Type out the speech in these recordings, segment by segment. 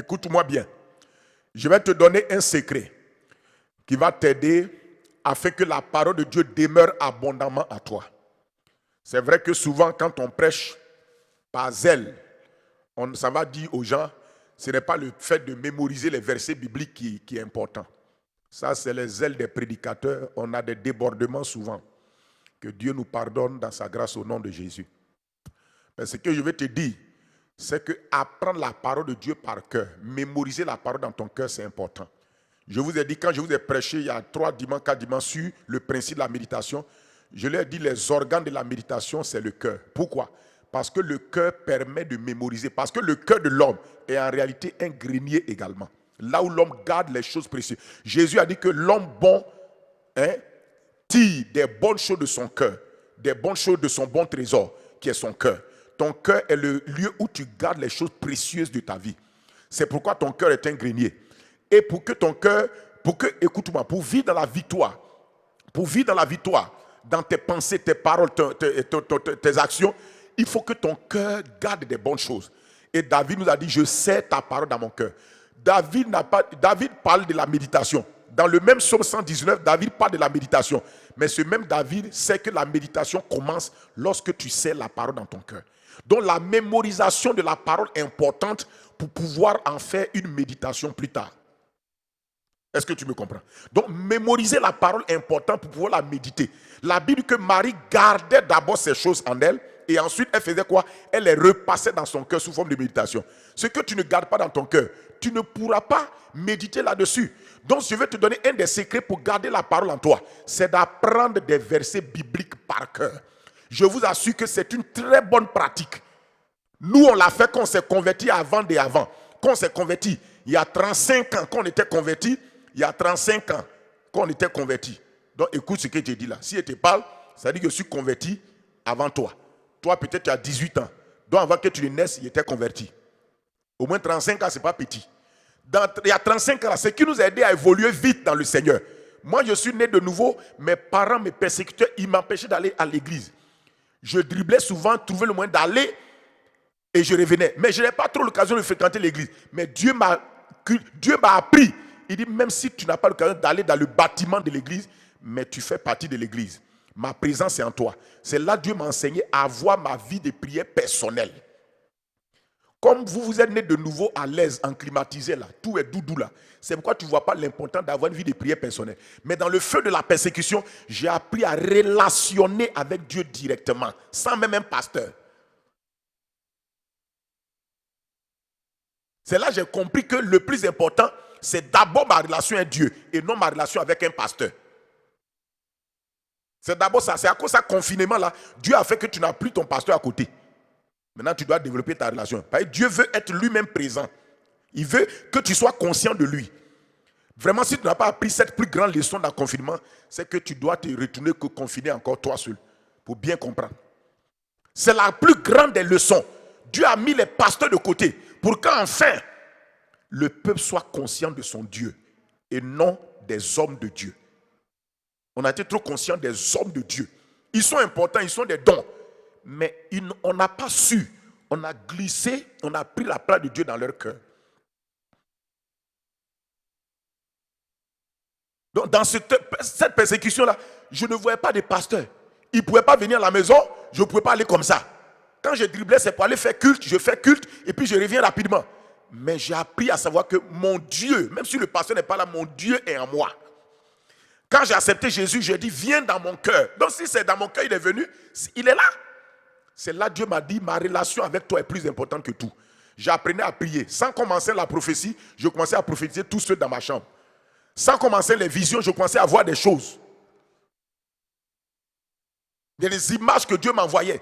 Écoute-moi bien. Je vais te donner un secret qui va t'aider afin que la parole de Dieu demeure abondamment à toi. C'est vrai que souvent, quand on prêche par zèle, ça va dire aux gens, ce n'est pas le fait de mémoriser les versets bibliques qui est important. Ça, c'est les zèles des prédicateurs. On a des débordements souvent. Que Dieu nous pardonne dans sa grâce au nom de Jésus. Mais ce que je vais te dire, c'est que apprendre la parole de Dieu par cœur, mémoriser la parole dans ton cœur, c'est important. Je vous ai dit, quand je vous ai prêché il y a 3 dimanches, 4 dimanches sur le principe de la méditation, je leur ai dit les organes de la méditation, c'est le cœur. Pourquoi? Parce que le cœur permet de mémoriser. Parce que le cœur de l'homme est en réalité un grenier également. Là où l'homme garde les choses précieuses. Jésus a dit que l'homme bon tire des bonnes choses de son cœur, des bonnes choses de son bon trésor, qui est son cœur. Ton cœur est le lieu où tu gardes les choses précieuses de ta vie. C'est pourquoi ton cœur est un grenier. Et pour que ton cœur, écoute-moi, pour vivre dans la victoire, dans tes pensées, tes paroles, tes actions, il faut que ton cœur garde des bonnes choses. Et David nous a dit, je sais ta parole dans mon cœur. David parle de la méditation. Dans le même psaume 119, David parle de la méditation. Mais ce même David sait que la méditation commence lorsque tu sais la parole dans ton cœur. Donc la mémorisation de la parole est importante pour pouvoir en faire une méditation plus tard. Est-ce que tu me comprends? Donc mémoriser la parole est important pour pouvoir la méditer. La Bible dit que Marie gardait d'abord ces choses en elle et ensuite elle faisait quoi? Elle les repassait dans son cœur sous forme de méditation. Ce que tu ne gardes pas dans ton cœur, tu ne pourras pas méditer là-dessus. Donc je vais te donner un des secrets pour garder la parole en toi. C'est d'apprendre des versets bibliques par cœur. Je vous assure que c'est une très bonne pratique. Nous, on l'a fait quand on s'est converti avant. Quand on s'est converti, il y a 35 ans, quand on était converti, il y a 35 ans, quand on était converti. Donc écoute ce que je dis là. Si je te parle, ça dit que je suis converti avant toi. Toi, peut-être tu as 18 ans. Donc avant que tu ne naisses, il était converti. Au moins 35 ans, ce n'est pas petit. Il y a 35 ans, ce qui nous a aidé à évoluer vite dans le Seigneur. Moi, je suis né de nouveau. Mes parents, mes persécuteurs, ils m'empêchaient d'aller à l'église. Je driblais souvent, trouvais le moyen d'aller et je revenais. Mais je n'avais pas trop l'occasion de fréquenter l'église. Mais Dieu m'a appris. Il dit, même si tu n'as pas l'occasion d'aller dans le bâtiment de l'église, mais tu fais partie de l'église. Ma présence est en toi. C'est là que Dieu m'a enseigné à avoir ma vie de prière personnelle. Comme vous êtes né de nouveau à l'aise, en climatisé là, tout est doudou là. C'est pourquoi tu ne vois pas l'importance d'avoir une vie de prière personnelle. Mais dans le feu de la persécution, j'ai appris à relationner avec Dieu directement, sans même un pasteur. C'est là que j'ai compris que le plus important, c'est d'abord ma relation avec Dieu et non ma relation avec un pasteur. C'est d'abord ça. C'est à cause de ça, confinement là, Dieu a fait que tu n'as plus ton pasteur à côté. Maintenant, tu dois développer ta relation. Parce que Dieu veut être lui-même présent. Il veut que tu sois conscient de lui. Vraiment, si tu n'as pas appris cette plus grande leçon dans le confinement, c'est que tu dois te retourner que confiner encore toi seul. Pour bien comprendre. C'est la plus grande des leçons. Dieu a mis les pasteurs de côté pour qu'enfin, le peuple soit conscient de son Dieu et non des hommes de Dieu. On a été trop conscient des hommes de Dieu. Ils sont importants, ils sont des dons. Mais on n'a pas su, on a glissé, on a pris la place de Dieu dans leur cœur. Donc dans cette persécution-là, je ne voyais pas de pasteur. Ils ne pouvaient pas venir à la maison, je ne pouvais pas aller comme ça. Quand je driblais, c'est pour aller faire culte, je fais culte et puis je reviens rapidement. Mais j'ai appris à savoir que mon Dieu, même si le pasteur n'est pas là, mon Dieu est en moi. Quand j'ai accepté Jésus, j'ai dit, viens dans mon cœur. Donc si c'est dans mon cœur, il est venu, il est là. C'est là que Dieu m'a dit, ma relation avec toi est plus importante que tout. J'apprenais à prier. Sans commencer la prophétie, je commençais à prophétiser tout seul dans ma chambre. Sans commencer les visions, je commençais à voir des choses. Il y a des images que Dieu m'envoyait.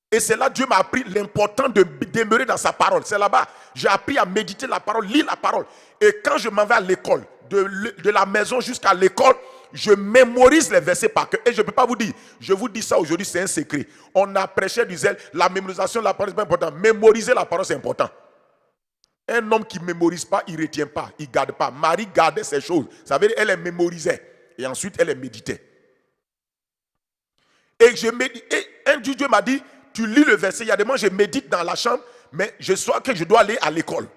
Et c'est là que Dieu m'a appris l'important de demeurer dans sa parole. C'est là-bas. J'ai appris à méditer la parole, lire la parole. Et quand je m'en vais à l'école, de la maison jusqu'à l'école, je mémorise les versets par cœur. Et je ne peux pas vous dire, je vous dis ça aujourd'hui, c'est un secret. On a prêché du zèle, la mémorisation de la parole, c'est pas important. Mémoriser la parole, c'est important. Un homme qui ne mémorise pas, il ne retient pas, il ne garde pas. Marie gardait ces choses. Ça veut dire qu'elle les mémorisait. Et ensuite, elle les méditait. Et un jour, Dieu m'a dit, tu lis le verset, il y a des moments, je médite dans la chambre, mais je sais que je dois aller à l'école.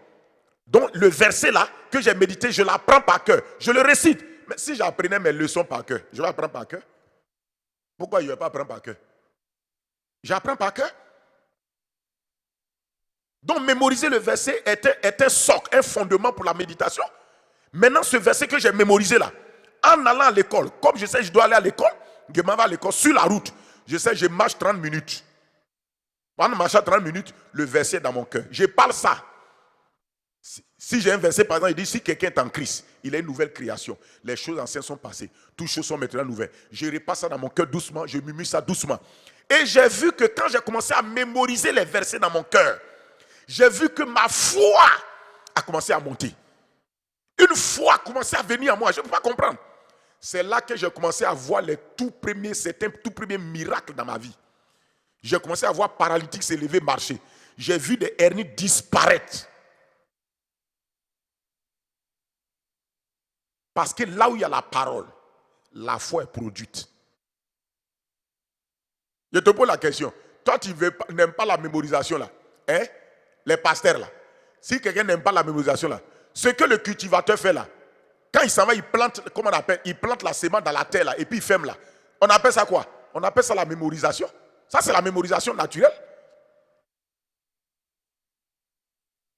Donc le verset là que j'ai médité, je l'apprends par cœur. Je le récite. Mais si j'apprenais mes leçons par cœur, je vais apprendre par cœur. Pourquoi je ne vais pas apprendre par cœur? J'apprends par cœur. Donc mémoriser le verset est un socle, un fondement pour la méditation. Maintenant, ce verset que j'ai mémorisé là, en allant à l'école, comme je sais que je dois aller à l'école, je m'en vais à l'école sur la route. Je sais, je marche 30 minutes. Pendant marchant 30 minutes, le verset est dans mon cœur. Je parle ça. Si j'ai un verset, par exemple, il dit, si quelqu'un est en Christ, il est une nouvelle création. Les choses anciennes sont passées. Toutes choses sont maintenant nouvelles. Je repasse ça dans mon cœur doucement, je murmure ça doucement. Et j'ai vu que quand j'ai commencé à mémoriser les versets dans mon cœur, j'ai vu que ma foi a commencé à monter. Une foi a commencé à venir à moi. Je ne peux pas comprendre. C'est là que j'ai commencé à voir certains tout premiers miracles dans ma vie. J'ai commencé à voir paralytiques s'élever, marcher. J'ai vu des hernies disparaître. Parce que là où il y a la parole, la foi est produite. Je te pose la question. Toi, tu n'aimes pas la mémorisation là. Hein? Les pasteurs là. Si quelqu'un n'aime pas la mémorisation là, ce que le cultivateur fait là, quand il s'en va, il plante, comment on appelle? Il plante la sémence dans la terre là, et puis il ferme là. On appelle ça quoi? On appelle ça la mémorisation. Ça, c'est la mémorisation naturelle.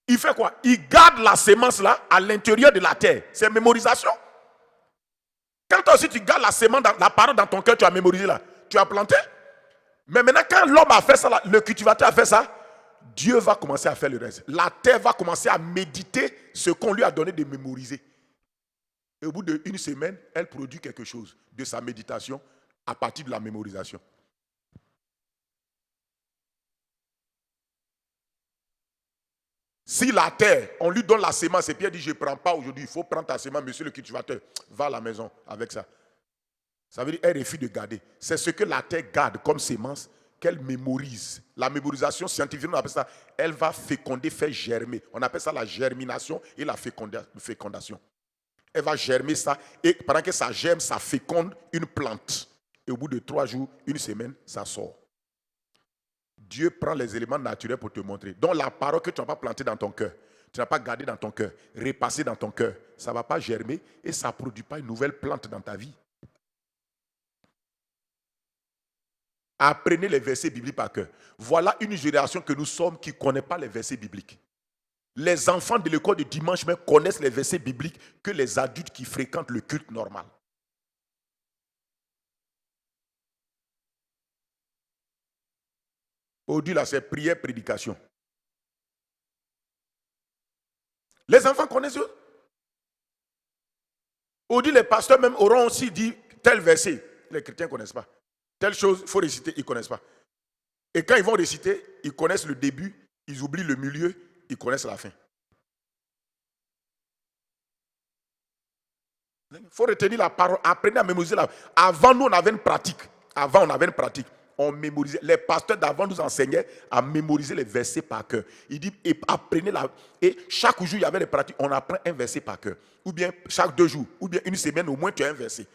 Il fait quoi? Il garde la sémence là à l'intérieur de la terre. C'est mémorisation. Quand toi aussi tu gardes la sémence, la parole dans ton cœur, tu as mémorisé là, tu as planté. Mais maintenant, quand l'homme a fait ça, là, le cultivateur a fait ça, Dieu va commencer à faire le reste. La terre va commencer à méditer ce qu'on lui a donné de mémoriser. Et au bout d'une semaine, elle produit quelque chose de sa méditation à partir de la mémorisation. Si la terre, on lui donne la sémence et puis elle dit, je ne prends pas aujourd'hui, il faut prendre ta sémence, monsieur le cultivateur, va à la maison avec ça. Ça veut dire qu'elle refuse de garder. C'est ce que la terre garde comme sémence qu'elle mémorise. La mémorisation scientifique, on appelle ça, elle va féconder, faire germer. On appelle ça la germination et la fécondation. Elle va germer ça et pendant que ça germe, ça féconde une plante. Et au bout de 3 jours, une semaine, ça sort. Dieu prend les éléments naturels pour te montrer. Donc la parole que tu n'as pas plantée dans ton cœur, tu n'as pas gardée dans ton cœur, repassée dans ton cœur, ça ne va pas germer et ça ne produit pas une nouvelle plante dans ta vie. Apprenez les versets bibliques par cœur. Voilà une génération que nous sommes qui ne connaît pas les versets bibliques. Les enfants de l'école de dimanche même connaissent les versets bibliques que les adultes qui fréquentent le culte normal. Aujourd'hui, là, c'est prière, prédication. Les enfants connaissent eux. Aujourd'hui, les pasteurs même auront aussi dit tel verset. Les chrétiens ne connaissent pas. Telle chose, il faut réciter, ils ne connaissent pas. Et quand ils vont réciter, ils connaissent le début, ils oublient le milieu, ils connaissent la fin. Il faut retenir la parole, apprenez à mémoriser la parole. Avant, nous, on avait une pratique. On mémorisait. Les pasteurs d'avant nous enseignaient à mémoriser les versets par cœur. Il dit, et apprenez la. Et chaque jour, il y avait des pratiques. On apprend un verset par cœur. Ou bien chaque 2 jours, ou bien une semaine, au moins tu as un verset.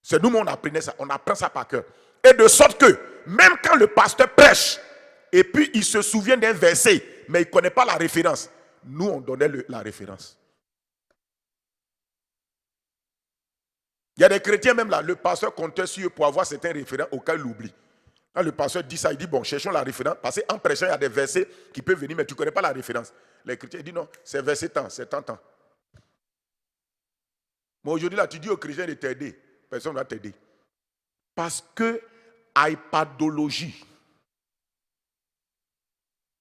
C'est nous, on apprenait ça. On apprend ça par cœur. Et de sorte que, même quand le pasteur prêche, et puis il se souvient d'un verset, mais il ne connaît pas la référence, nous, on donnait la référence. Il y a des chrétiens même là, le pasteur comptait sur eux pour avoir certains référents au cas où il oublie. Quand le pasteur dit ça, il dit bon, cherchons la référence. Parce qu'en prêchant, il y a des versets qui peuvent venir, mais tu ne connais pas la référence. Les chrétiens disent non, c'est verset tant, c'est tant. Mais aujourd'hui, là, tu dis aux chrétiens de t'aider. Personne ne va t'aider. Parce que iPadologie,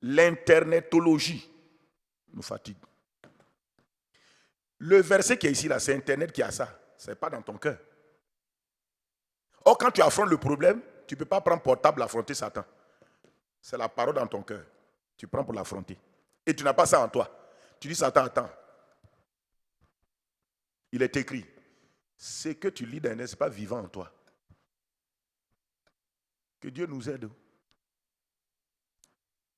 l'internetologie nous fatigue. Le verset qui est ici, là, c'est Internet qui a ça. Ce n'est pas dans ton cœur. Or, quand tu affrontes le problème, tu ne peux pas prendre portable affronter Satan. C'est la parole dans ton cœur. Tu prends pour l'affronter. Et tu n'as pas ça en toi. Tu dis Satan, attends. Il est écrit. Ce que tu lis dans ce n'est pas vivant en toi. Que Dieu nous aide.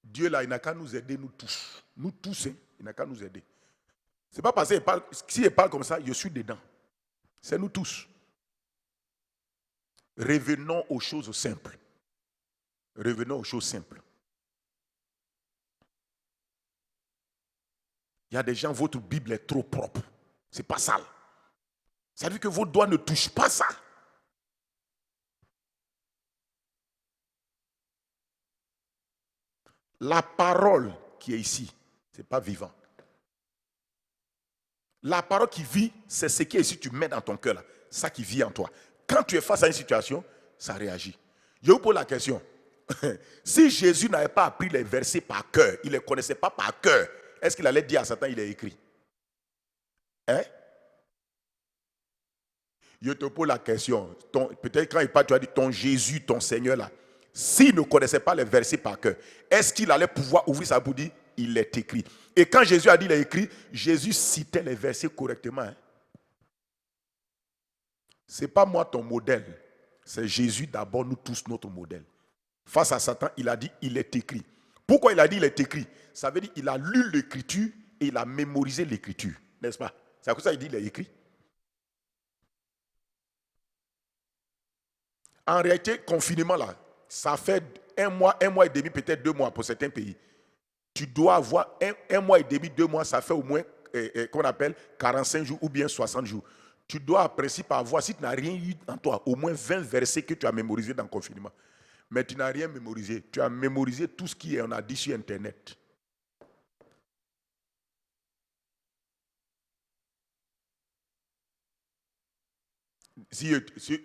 Dieu là, il n'a qu'à nous aider, nous tous. Nous tous, hein, il n'a qu'à nous aider. Ce n'est pas parce qu'il parle, s'il parle comme ça, je suis dedans. C'est nous tous. Revenons aux choses simples. Revenons aux choses simples. Il y a des gens, votre Bible est trop propre. C'est pas sale. Ça veut dire que vos doigts ne touchent pas ça. La parole qui est ici, ce n'est pas vivant. La parole qui vit, c'est ce qui est ici, tu mets dans ton cœur, là, ça qui vit en toi. Quand tu es face à une situation, ça réagit. Je vous pose la question. Si Jésus n'avait pas appris les versets par cœur, il ne les connaissait pas par cœur, est-ce qu'il allait dire à Satan, il est écrit? Hein? Je te pose la question. Peut-être quand il parle, tu as dit ton Jésus, ton Seigneur là. S'il ne connaissait pas les versets par cœur, est-ce qu'il allait pouvoir ouvrir sa bouche et dire, il est écrit? Et quand Jésus a dit il est écrit, Jésus citait les versets correctement. Hein? Ce n'est pas moi ton modèle. C'est Jésus d'abord, nous tous notre modèle. Face à Satan, il a dit il est écrit. Pourquoi il a dit il est écrit? Ça veut dire qu'il a lu l'écriture et il a mémorisé l'écriture. N'est-ce pas? C'est à cause de ça qu'il dit il est écrit. En réalité, confinement là, ça fait un mois et demi, peut-être 2 mois pour certains pays. Tu dois avoir un mois et demi, 2 mois, ça fait au moins, qu'on appelle 45 jours ou bien 60 jours. Tu dois, en principe, avoir, si tu n'as rien eu en toi, au moins 20 versets que tu as mémorisés dans le confinement. Mais tu n'as rien mémorisé. Tu as mémorisé tout ce qu'on a dit sur Internet.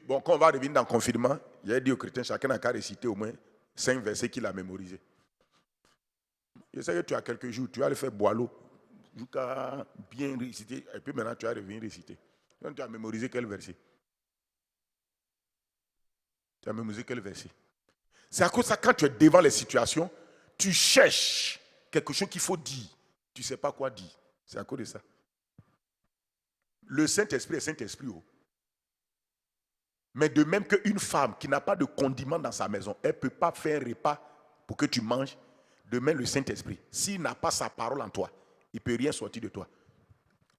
Bon, quand on va revenir dans le confinement, j'ai dit aux chrétiens, chacun n'a qu'à réciter au moins 5 versets qu'il a mémorisés. Je sais que tu as quelques jours, tu vas le faire boileau, jusqu'à bien réciter, et puis maintenant tu vas revenir réciter. Donc tu as mémorisé quel verset? Tu as mémorisé quel verset? C'est à cause de ça, quand tu es devant les situations, tu cherches quelque chose qu'il faut dire. Tu ne sais pas quoi dire. C'est à cause de ça. Le Saint-Esprit est Saint-Esprit. Oh. Mais de même qu'une femme qui n'a pas de condiment dans sa maison, elle ne peut pas faire un repas pour que tu manges. De même, le Saint-Esprit, s'il n'a pas sa parole en toi, il ne peut rien sortir de toi.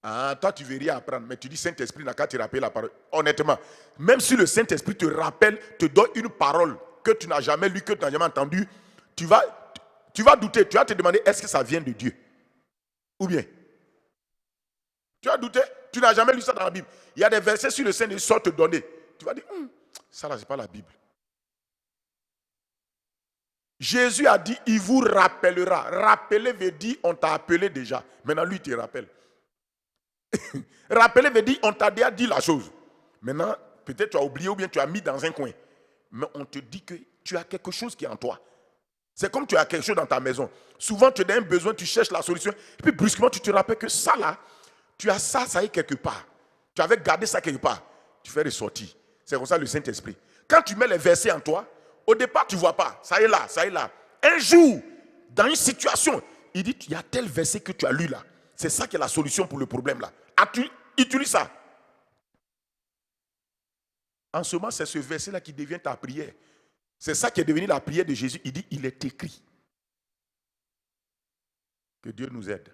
Ah, toi, tu ne veux rien apprendre, mais tu dis Saint-Esprit n'a qu'à te rappeler la parole. Honnêtement, même si le Saint-Esprit te rappelle, te donne une parole que tu n'as jamais lue, que tu n'as jamais entendue, tu vas douter, tu vas te demander est-ce que ça vient de Dieu? Ou bien, tu vas douter, tu n'as jamais lu ça dans la Bible. Il y a des versets sur le Saint-Esprit qui sont te donner. Tu vas dire, ça là, ce n'est pas la Bible. Jésus a dit, il vous rappellera. Rappeler veut dire, on t'a appelé déjà. Maintenant, lui, il te rappelle. Rappeler veut dire, on t'a déjà dit la chose. Maintenant, peut-être tu as oublié ou bien tu as mis dans un coin. Mais on te dit que tu as quelque chose qui est en toi. C'est comme tu as quelque chose dans ta maison. Souvent, tu as un besoin, tu cherches la solution. Et puis, brusquement, tu te rappelles que ça là, tu as ça, ça y est quelque part. Tu avais gardé ça quelque part. Tu fais ressortir. C'est comme ça le Saint-Esprit. Quand tu mets les versets en toi, au départ, tu ne vois pas. Ça est là, ça est là. Un jour, dans une situation, il dit, il y a tel verset que tu as lu là. C'est ça qui est la solution pour le problème là. As-tu utilisé ça? En ce moment, c'est ce verset là qui devient ta prière. C'est ça qui est devenu la prière de Jésus. Il dit, il est écrit. Que Dieu nous aide.